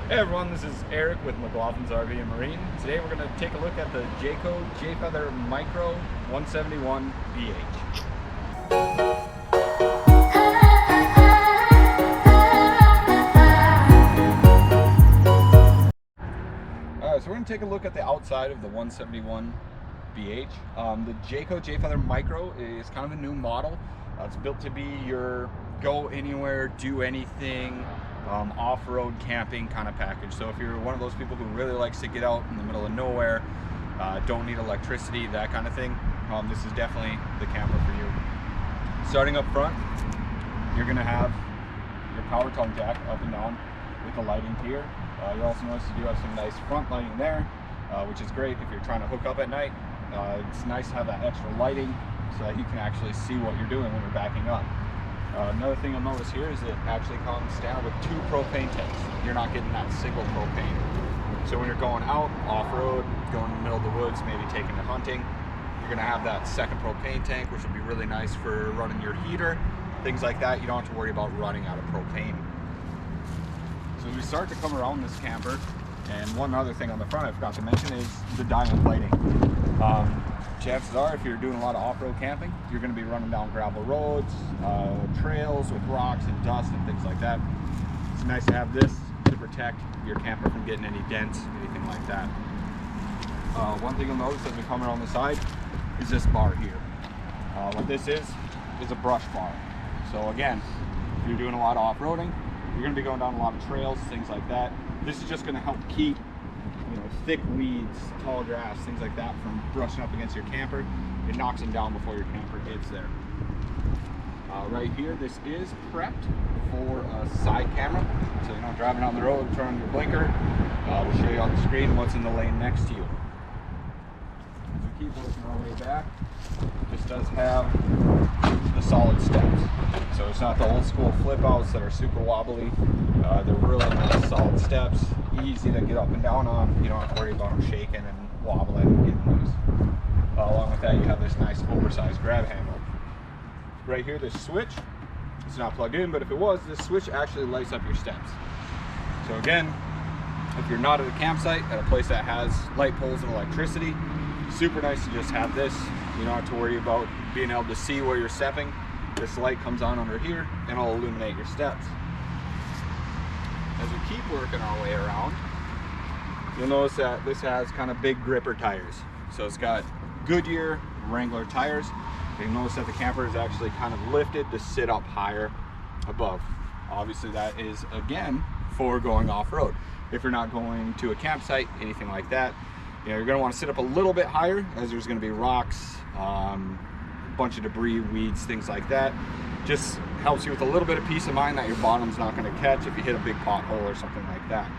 Hey everyone, this is Eric with McLaughlin's RV and Marine. Today we're going to take a look at the Jayco Jay Feather Micro 171 BH. Alright, so we're going to take a look at the outside of the 171 BH. The Jayco Jay Feather Micro is kind of a new model. It's built to be your go anywhere, do anything, off-road camping kind of package. So if you're one of those people who really likes to get out in the middle of nowhere, don't need electricity, that kind of thing, this is definitely the camper for you. Starting up front, you're going to have your power tongue jack up and down with the lighting here. You'll also notice you do have some nice front lighting there, which is great if you're trying to hook up at night. It's nice to have that extra lighting so that you can actually see what you're doing when you're backing up. Another thing you'll notice here is it actually comes standard with 2 propane tanks. You're not getting that single propane. So when you're going out, off-road, going in the middle of the woods, maybe taking to hunting, you're going to have that second propane tank, which will be really nice for running your heater, things like that. You don't have to worry about running out of propane. So as we start to come around this camper, and one other thing on the front I forgot to mention is the diamond plating. Chances are, if you're doing a lot of off-road camping, you're going to be running down gravel roads, trails with rocks and dust and things like that. It's nice to have this to protect your camper from getting any dents, anything like that. One thing you'll notice as we come around the side is this bar here. What this is a brush bar. So again, if you're doing a lot of off-roading, you're going to be going down a lot of trails, things like that. This is just going to help keep thick weeds, tall grass, things like that from brushing up against your camper. It knocks them down before your camper gets there. Right here, this is prepped for a side camera. So you're not driving down the road, turn on your blinker. We'll show you on the screen what's in the lane next to you. As we keep working our way back, this does have the solid steps. So it's not the old school flip outs that are super wobbly. They're really nice solid steps, easy to get up and down on. You don't have to worry about them shaking and wobbling and getting loose. Along with that, you have this nice oversized grab handle. Right here, this switch, it's not plugged in, but if it was, this switch actually lights up your steps. So again, if you're not at a campsite, at a place that has light poles and electricity, super nice to just have this. You don't have to worry about being able to see where you're stepping. This light comes on under here and it'll illuminate your steps. As we keep working our way around, you'll notice that this has kind of big gripper tires. So it's got Goodyear Wrangler tires. You'll notice that the camper is actually kind of lifted to sit up higher above. Obviously that is, again, for going off-road. If you're not going to a campsite, anything like that, you're going to want to sit up a little bit higher, as there's going to be rocks, a bunch of debris, weeds, things like that. Just helps you with a little bit of peace of mind that your bottom's not going to catch if you hit a big pothole or something like that.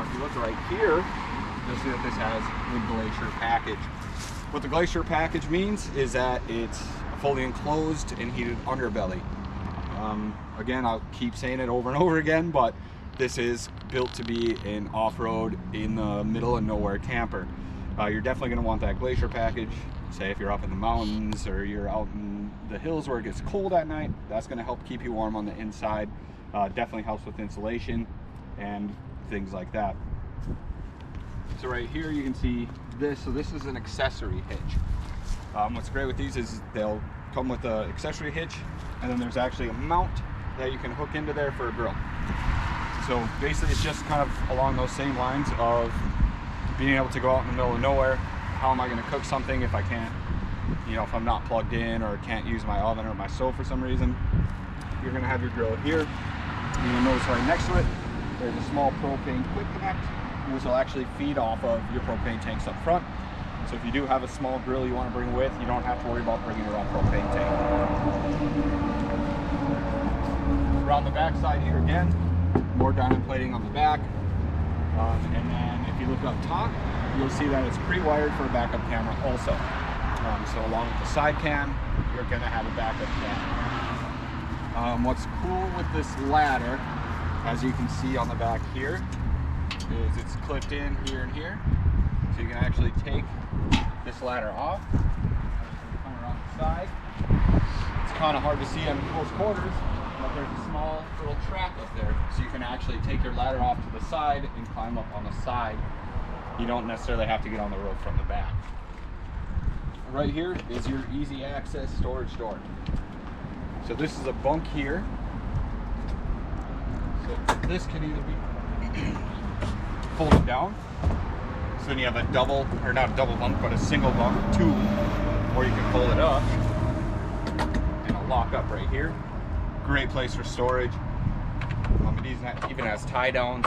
If you look right here, you'll see that this has the Glacier package. What the Glacier package means is that it's a fully enclosed and heated underbelly. Again, I'll keep saying it over and over again, but this is built to be an off-road in the middle of nowhere camper. You're definitely going to want that Glacier package. Say if you're up in the mountains or you're out in the hills where it gets cold at night, that's going to help keep you warm on the inside. Definitely helps with insulation and things like that. So right here you can see this. So this is an accessory hitch. What's great with these is they'll come with an accessory hitch, and then there's actually a mount that you can hook into there for a grill. So basically it's just kind of along those same lines of being able to go out in the middle of nowhere. How am I going to cook something if I can't, if I'm not plugged in or can't use my oven or my stove for some reason? You're going to have your grill here. You'll notice right next to it, there's a small propane quick connect, which will actually feed off of your propane tanks up front. So if you do have a small grill you want to bring with, you don't have to worry about bringing your own propane tank. Around the back side here again, more diamond plating on the back. And then if you look up top, you'll see that it's pre-wired for a backup camera also. So along with the side cam, you're going to have a backup camera. What's cool with this ladder, as you can see on the back here, is it's clipped in here and here. So you can actually take this ladder off. Come around the side. It's kind of hard to see in close quarters, but there's a small little track up there, so you can actually take your ladder off to the side and climb up on the side. You don't necessarily have to get on the roof from the back. Right here is your easy access storage door. So this is a bunk here. So this can either be folded down. So then you have a double, or not a double bunk, but a single bunk, two, or you can fold it up and a lock up right here. Great place for storage. It even has tie downs.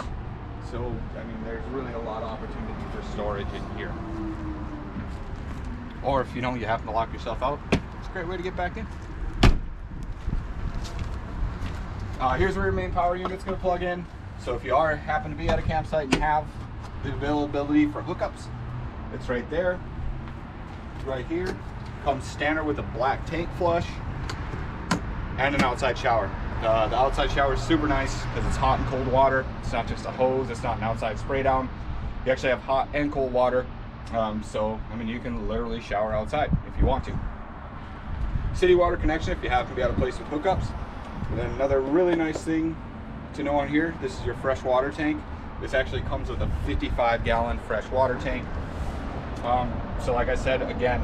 So, I mean, there's really a lot of opportunity for storage in here. Or if you know you happen to lock yourself out, it's a great way to get back in. Here's where your main power unit's going to plug in. So if you happen to be at a campsite and have the availability for hookups, it's right there. Right here. Comes standard with a black tank flush and an outside shower. The outside shower is super nice because it's hot and cold water. It's not just a hose, it's not an outside spray down. You actually have hot and cold water. So, I mean, you can literally shower outside if you want to. City water connection if you happen to be at a place with hookups. And then another really nice thing to know on here, this is your fresh water tank. This actually comes with a 55-gallon fresh water tank. So like I said, again,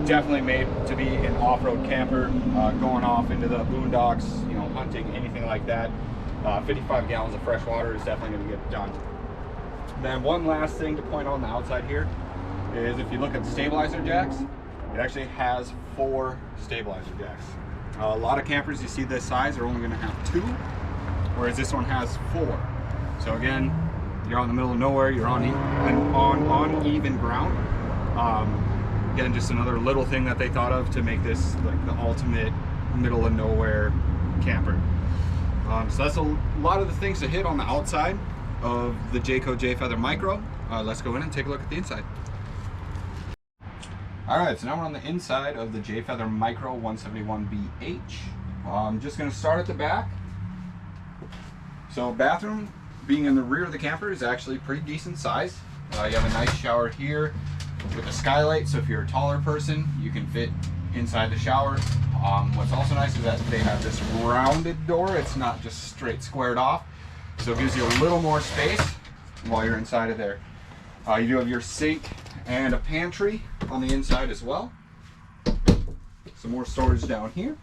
definitely made to be an off-road camper, going off into the boondocks, you know, hunting, anything like that. 55 gallons of fresh water is definitely going to get it done. Then one last thing to point out on the outside here is if you look at the stabilizer jacks, it actually has 4 stabilizer jacks. A lot of campers you see this size are only going to have 2, whereas this one has 4. So again, you're out in the middle of nowhere, you're on uneven ground. Again, just another little thing that they thought of to make this like the ultimate middle of nowhere camper. So that's a lot of the things to hit on the outside of the Jayco Jay Feather Micro. Let's go in and take a look at the inside. Alright, so now we're on the inside of the Jay Feather Micro 171BH. I'm just going to start at the back. So bathroom, being in the rear of the camper, is actually pretty decent size. You have a nice shower here with a skylight, so if you're a taller person, you can fit inside the shower. What's also nice is that they have this rounded door. It's not just straight squared off, so it gives you a little more space while you're inside of there. You do have your sink and a pantry on the inside as well. Some more storage down here.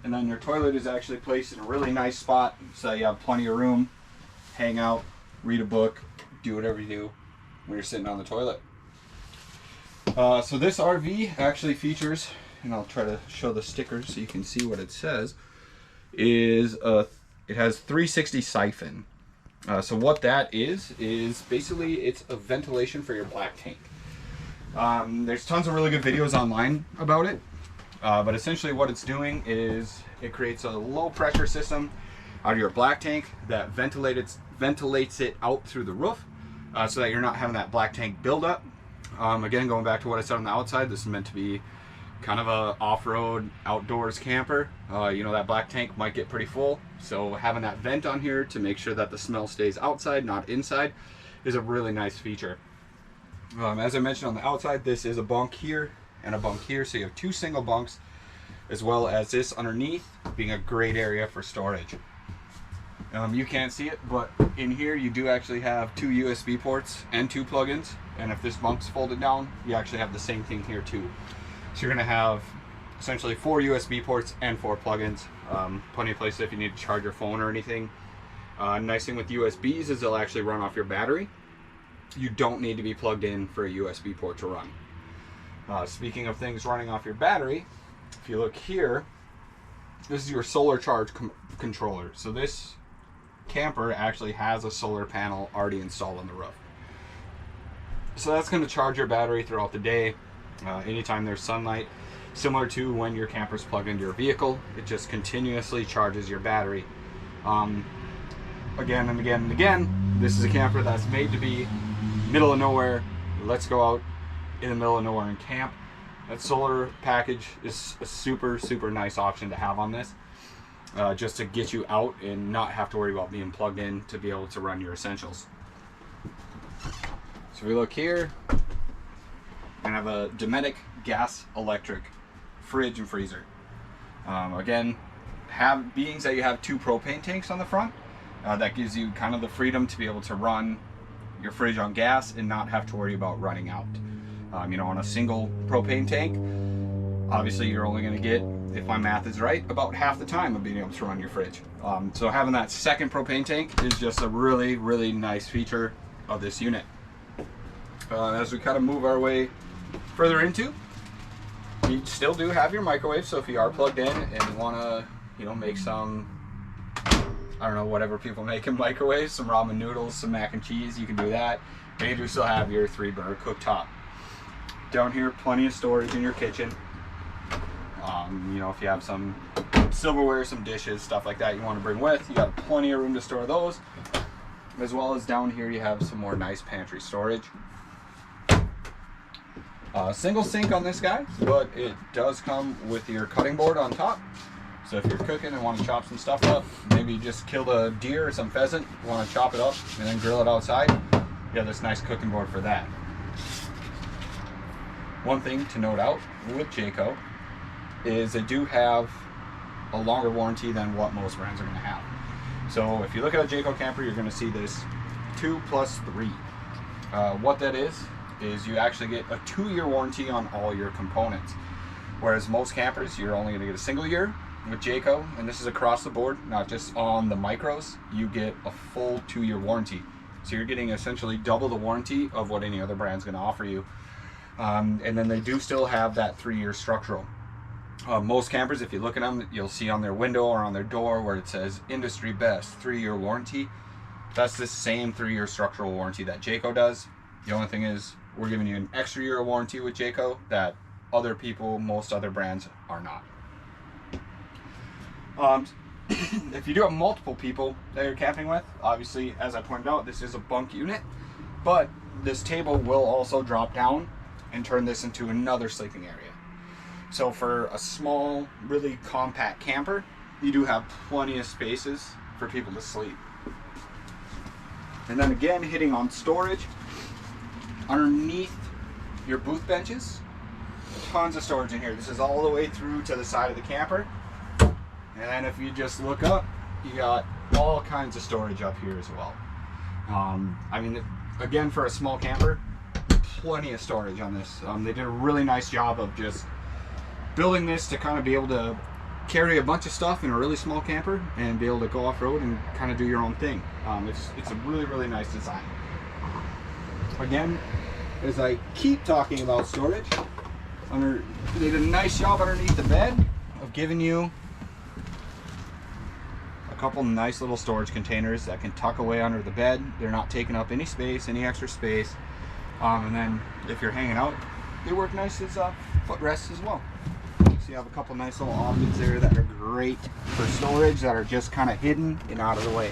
And then your toilet is actually placed in a really nice spot, so you have plenty of room, hang out, read a book, do whatever you do when you're sitting on the toilet. So this RV actually features, and I'll try to show the sticker so you can see what it says, is it has 360 siphon. So what that is basically it's a ventilation for your black tank. There's tons of really good videos online about it. But essentially what it's doing is it creates a low pressure system out of your black tank that ventilates it out through the roof, so that you're not having that black tank buildup. Again, going back to what I said on the outside, this is meant to be kind of a off-road outdoors camper. You know, that black tank might get pretty full, so having that vent on here to make sure that the smell stays outside, not inside, is a really nice feature. As I mentioned on the outside, this is a bunk here and a bunk here, so you have 2 single bunks, as well as this underneath being a great area for storage. You can't see it, but in here you do actually have 2 USB ports and 2 plugins, and if this bunk's folded down, you actually have the same thing here too. So you're going to have essentially 4 USB ports and 4 plugins. Plenty of places if you need to charge your phone or anything. Nice thing with USBs is they'll actually run off your battery. You don't need to be plugged in for a USB port to run. Speaking of things running off your battery, if you look here, this is your solar charge controller. So this camper actually has a solar panel already installed on the roof. So that's going to charge your battery throughout the day, anytime there's sunlight. Similar to when your camper's plugged into your vehicle, it just continuously charges your battery. Again and again and again, this is a camper that's made to be middle of nowhere. Let's go out in the middle of nowhere and camp. That solar package is a super nice option to have on this, just to get you out and not have to worry about being plugged in to be able to run your essentials. So we look here and have a Dometic gas electric fridge and freezer. Again, being that you have 2 propane tanks on the front, that gives you kind of the freedom to be able to run your fridge on gas and not have to worry about running out. You know, on a single propane tank, obviously you're only going to get, if my math is right, about half the time of being able to run your fridge. So having that second propane tank is just a really, really nice feature of this unit. As we kind of move our way further into, you still do have your microwave, so if you are plugged in and you want to, you know, make some, I don't know, whatever people make in microwaves, some ramen noodles, some mac and cheese, you can do that. And you do still have your 3-burner cooktop. Down here, plenty of storage in your kitchen. You know, if you have some silverware, some dishes, stuff like that you want to bring with, you got plenty of room to store those. As well as down here, you have some more nice pantry storage. Single sink on this guy, but it does come with your cutting board on top. So if you're cooking and want to chop some stuff up, maybe you just killed a deer or some pheasant, you want to chop it up and then grill it outside, you have this nice cooking board for that. One thing to note out with Jayco is they do have a longer warranty than what most brands are going to have. So if you look at a Jayco camper, you're going to see this 2+3. What that is you actually get a 2-year warranty on all your components. Whereas most campers, you're only going to get a single year. With Jayco, and this is across the board, not just on the micros, you get a full 2-year warranty. So you're getting essentially double the warranty of what any other brand's going to offer you. And then they do still have that 3-year structural. Most campers, if you look at them, you'll see on their window or on their door where it says industry best 3-year warranty. That's the same 3-year structural warranty that Jayco does. The only thing is we're giving you an extra year of warranty with Jayco that other people, most other brands are not. If you do have multiple people that you're camping with, obviously, as I pointed out, this is a bunk unit, but this table will also drop down and turn this into another sleeping area. So for a small, really compact camper, you do have plenty of spaces for people to sleep. And then again, hitting on storage, underneath your booth benches, tons of storage in here. This is all the way through to the side of the camper. And then if you just look up, you got all kinds of storage up here as well. I mean, again, for a small camper, plenty of storage on this. They did a really nice job of just building this to kind of be able to carry a bunch of stuff in a really small camper and be able to go off-road and kind of do your own thing. It's a really, really nice design. Again, as I keep talking about storage, they did a nice job underneath the bed of giving you a couple nice little storage containers that can tuck away under the bed. They're not taking up any space, any extra space. And then if you're hanging out, they work nice as footrests as well. So you have a couple nice little objects there that are great for storage that are just kind of hidden and out of the way.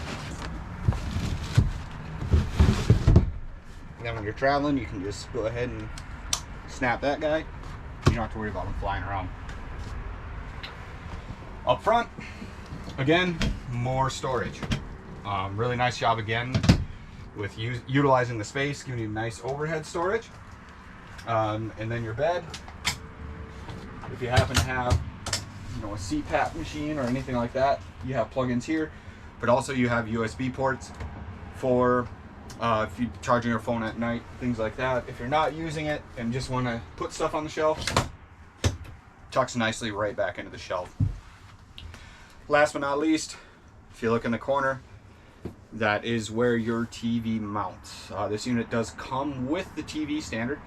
And then when you're traveling, you can just go ahead and snap that guy. You don't have to worry about them flying around. Up front, again, more storage. Really nice job again with utilizing the space, giving you nice overhead storage. And then your bed, if you happen to have, you know, a CPAP machine or anything like that, you have plugins here. But also you have USB ports for if you're charging your phone at night, things like that. If you're not using it and just want to put stuff on the shelf, tucks nicely right back into the shelf. Last but not least, if you look in the corner, that is where your TV mounts. This unit does come with the TV standard,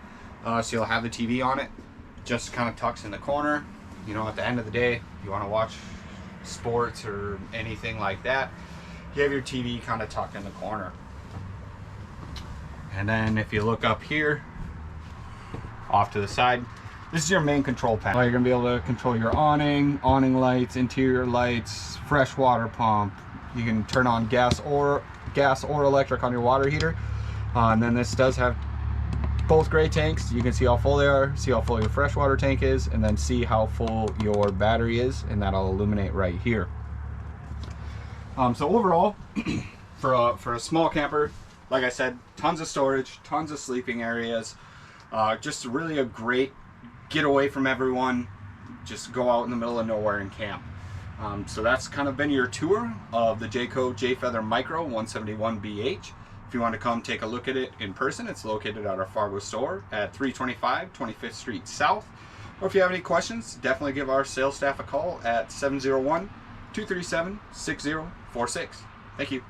so you'll have the TV on it. Just kind of tucks in the corner. You know, at the end of the day, you want to watch sports or anything like that, you have your TV kind of tucked in the corner. And then if you look up here, off to the side, this is your main control panel. You're going to be able to control your awning lights, interior lights, fresh water pump. You can turn on gas or electric on your water heater. And then this does have both gray tanks. You can see how full they are, see how full your freshwater tank is, and then see how full your battery is, and that'll illuminate right here. So overall, for a small camper, like I said, tons of storage, tons of sleeping areas, just really a great getaway from everyone, just go out in the middle of nowhere and camp. So that's kind of been your tour of the Jayco Jay Feather Micro 171BH. If you want to come take a look at it in person, it's located at our Fargo store at 325 25th Street South. Or if you have any questions, definitely give our sales staff a call at 701-237-6046. Thank you.